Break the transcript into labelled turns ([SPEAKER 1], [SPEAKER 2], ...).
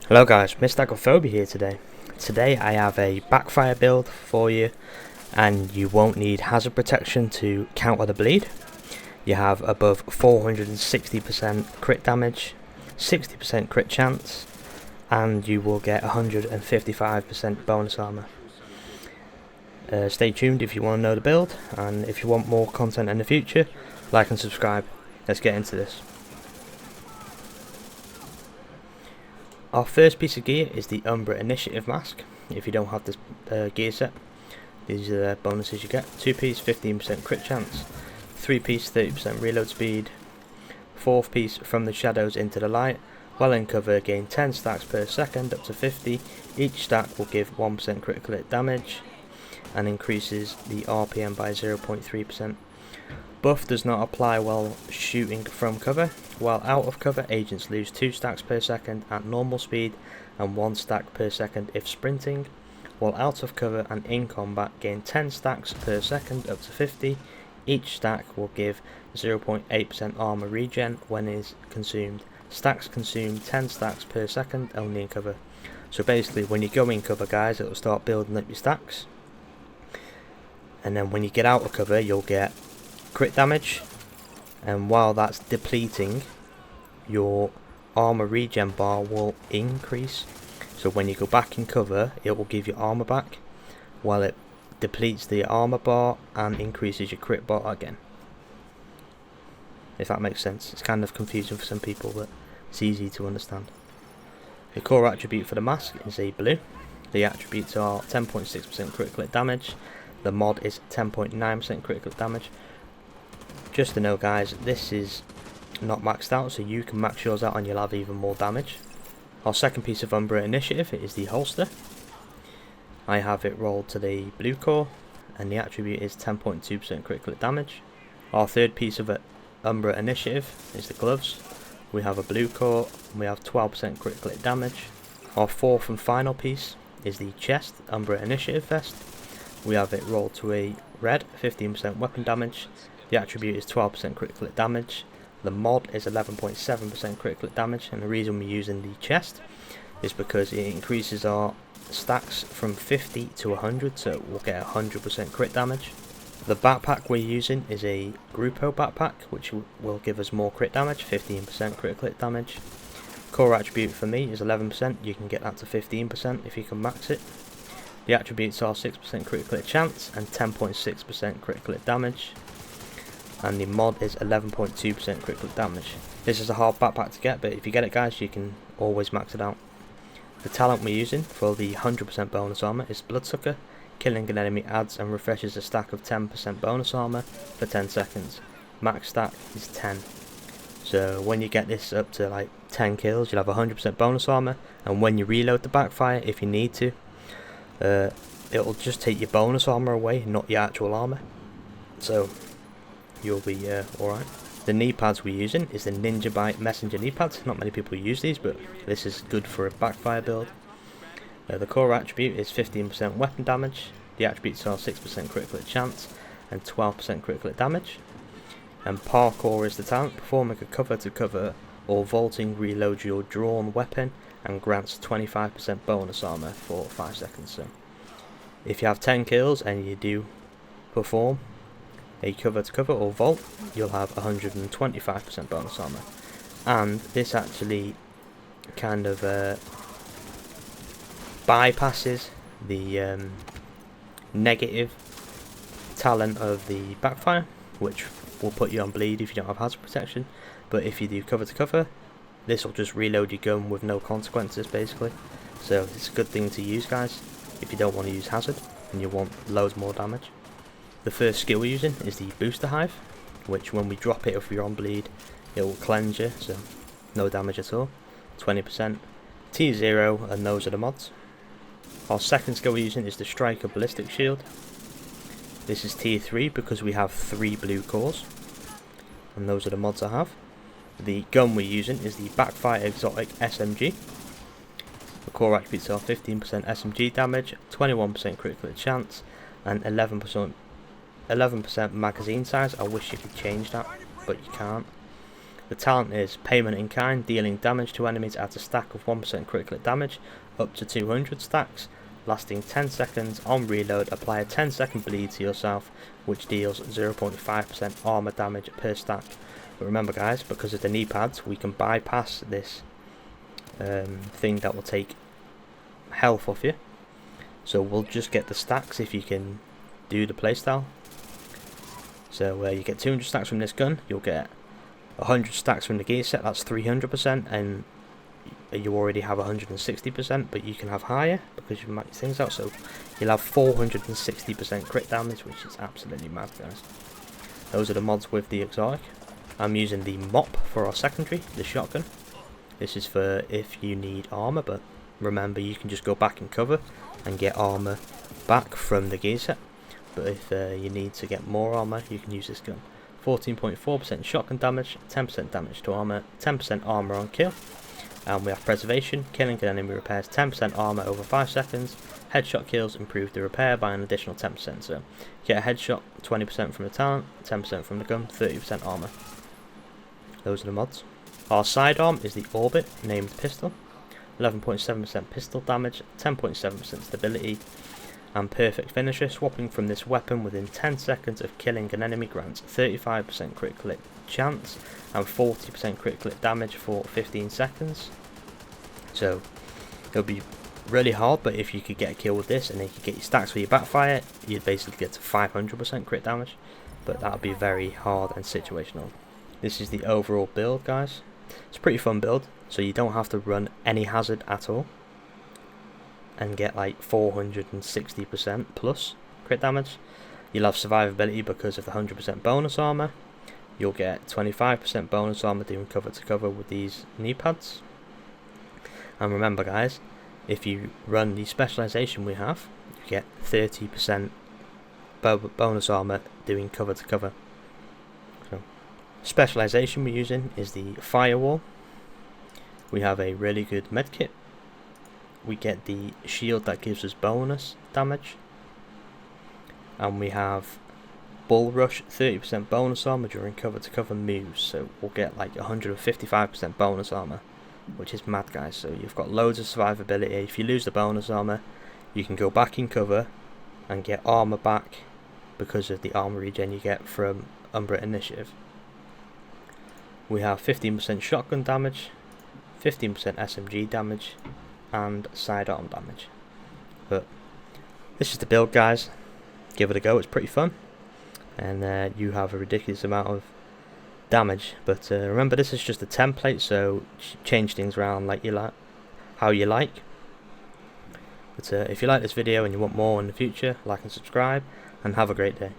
[SPEAKER 1] Hello guys, Mr. here today. Today I have a backfire build for you, and you won't need hazard protection to counter the bleed. You have above 460% crit damage, 60% crit chance, and you will get 155% bonus armor. Stay tuned if you want to know the build, and if you want more content in the future, like and subscribe. Let's get into this. Our first piece of gear is the Umbra Initiative mask. If you don't have this gear set, these are the bonuses you get. 2-piece 15% crit chance, 3-piece 30% reload speed, 4th piece from the shadows into the light. While in cover, gain 10 stacks per second up to 50. Each stack will give 1% critical hit damage and increases the RPM by 0.3%. Buff does not apply while shooting from cover. While out of cover, agents lose 2 stacks per second at normal speed and 1 stack per second if sprinting. While out of cover and in combat, gain 10 stacks per second up to 50. Each stack will give 0.8% armor regen when is consumed. Stacks consume 10 stacks per second only in cover. So basically when you go in cover, guys, it will start building up your stacks. And then when you get out of cover, you'll get crit damage, and while that's depleting, your armor regen bar will increase. So when you go back in cover, it will give your armor back while it depletes the armor bar and increases your crit bar again. If that makes sense. It's kind of confusing for some people, but it's easy to understand. The core attribute for the mask is a blue. The attributes are 10.6% critical hit damage. The mod is 10.9% critical damage. Just to know, guys, this is not maxed out, so you can max yours out and you'll have even more damage. Our second piece of Umbra Initiative is the holster. I have it rolled to the blue core, and the attribute is 10.2% critical damage. Our third piece of Umbra Initiative is the gloves. We have a blue core, and we have 12% critical damage. Our fourth and final piece is the chest Umbra Initiative vest. We have it rolled to a red, 15% weapon damage. The attribute is 12% critical hit damage. The mod is 11.7% critical hit damage, and the reason we're using the chest is because it increases our stacks from 50 to 100, so we'll get 100% crit damage. The backpack we're using is a Grupo backpack, which will give us more crit damage, 15% critical hit damage. Core attribute for me is 11%, you can get that to 15% if you can max it. The attributes are 6% critical hit chance and 10.6% critical hit damage. And the mod is 11.2% critical damage. This is a hard backpack to get, but if you get it, guys, you can always max it out. The talent we're using for the 100% bonus armor is Bloodsucker. Killing an enemy adds and refreshes a stack of 10% bonus armor for 10 seconds. Max stack is 10. So when you get this up to like 10 kills, you'll have 100% bonus armor, and when you reload the backfire, if you need to, it'll just take your bonus armor away, not your actual armor. So you'll be alright. The kneepads we're using is the Ninja Bite Messenger kneepads. Not many people use these, but this is good for a backfire build. The core attribute is 15% weapon damage. The attributes are 6% critical hit chance and 12% critical hit damage. And parkour is the talent. Performing a cover to cover or vaulting reloads your drawn weapon and grants 25% bonus armor for 5 seconds. So if you have 10 kills and you do perform a cover to cover or vault, you'll have 125% bonus armor. And this actually kind of bypasses the negative talent of the backfire, which will put you on bleed if you don't have hazard protection. But if you do cover to cover, this will just reload your gun with no consequences, basically. So it's a good thing to use, guys, if you don't want to use hazard and you want loads more damage. The first skill we're using is the Booster Hive, which when we drop it, if you're on bleed, it will cleanse you, so no damage at all. 20%, T0, and those are the mods. Our second skill we're using is the Striker Ballistic Shield. This is T3 because we have 3 blue cores, and those are the mods I have. The gun we're using is the Backfire Exotic SMG. The core attributes are 15% SMG damage, 21% critical hit chance, and 11% magazine size. I wish you could change that, but you can't. The talent is Payment in Kind, dealing damage to enemies at a stack of 1% critical hit damage, up to 200 stacks, lasting 10 seconds. On reload, apply a 10-second bleed to yourself, which deals 0.5% armor damage per stack. But remember guys, because of the knee pads, we can bypass this thing that will take health off you. So we'll just get the stacks if you can do the playstyle. So you get 200 stacks from this gun, you'll get 100 stacks from the gear set, that's 300%, and you already have 160%, but you can have higher because you max things out, so you'll have 460% crit damage, which is absolutely mad guys. Those are the mods with the exotic. I'm using the mop for our secondary, the shotgun. This is for if you need armor, but remember you can just go back and cover and get armor back from the gear set. But if you need to get more armor, you can use this gun. 14.4% shotgun damage, 10% damage to armor, 10% armor on kill. And we have preservation, killing an enemy repairs 10% armor over 5 seconds. Headshot kills improve the repair by an additional 10%. So get a headshot, 20% from the talent, 10% from the gun, 30% armor. Those are the mods. Our sidearm is the Orbit, named pistol. 11.7% pistol damage, 10.7% stability, and perfect finisher. Swapping from this weapon within 10 seconds of killing an enemy grants 35% critical hit chance and 40% critical hit damage for 15 seconds. So it'll be really hard, but if you could get a kill with this and then you could get your stacks for your backfire, you'd basically get to 500% crit damage, but that would be very hard and situational. This is the overall build guys. It's a pretty fun build, so you don't have to run any hazard at all and get like 460% plus crit damage. You'll have survivability because of the 100% bonus armor. You'll get 25% bonus armor doing cover to cover with these knee pads. And remember guys, if you run the specialization we have, you get 30% bonus armor doing cover to cover. So, specialization we're using is the Firewall. We have a really good medkit. We get the shield that gives us bonus damage, and we have Bull Rush, 30% bonus armor during cover to cover moves, so we'll get like 155% bonus armor, which is mad guys. So you've got loads of survivability. If you lose the bonus armor, you can go back in cover and get armor back because of the armor regen you get from Umbra initiative. We have 15% shotgun damage, 15% SMG damage, and sidearm damage. But this is the build guys, give it a go, it's pretty fun, and you have a ridiculous amount of damage. But remember, this is just a template, so change things around like you like, how you like. But if you like this video and you want more in the future, like and subscribe, and have a great day.